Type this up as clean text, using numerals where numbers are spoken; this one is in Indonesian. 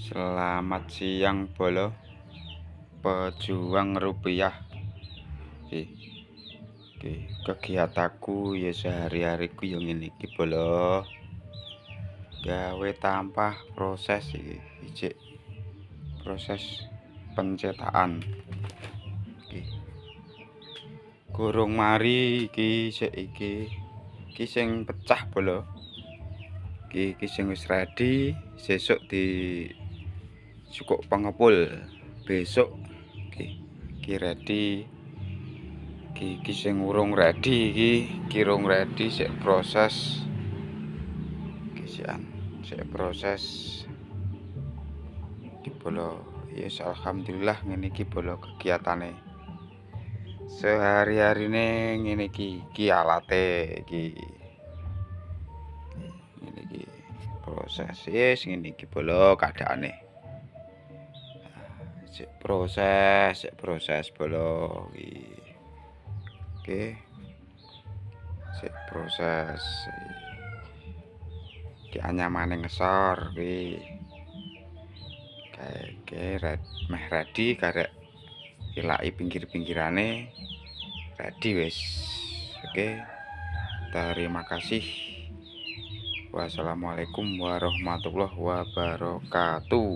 Selamat siang bolo, pejuang rupiah. Oke, kegiatanku ya sehari-hariku yang ini bolo, gawe tanpa proses iki, proses pencetakan. Oke, kurung mari iki sing pecah bolo. Iki sing wis ready, sesuk di cukup pengepul besok. Iki ready, iki sing urung ready, iki urung ready, sik proses sik proses iki bolo. Yes, alhamdulillah ngene iki bolo kegiatane sehari-harine ngene iki alate iki ngene iki proses ngene iki bolo keadaane. Sik proses bolo iki. Oke, sik proses iki anyamane ngesor kuwi kayak meh ready karek ilaki pinggir-pinggirane ready wis. Oke, terima kasih. Wassalamualaikum warahmatullahi wabarakatuh.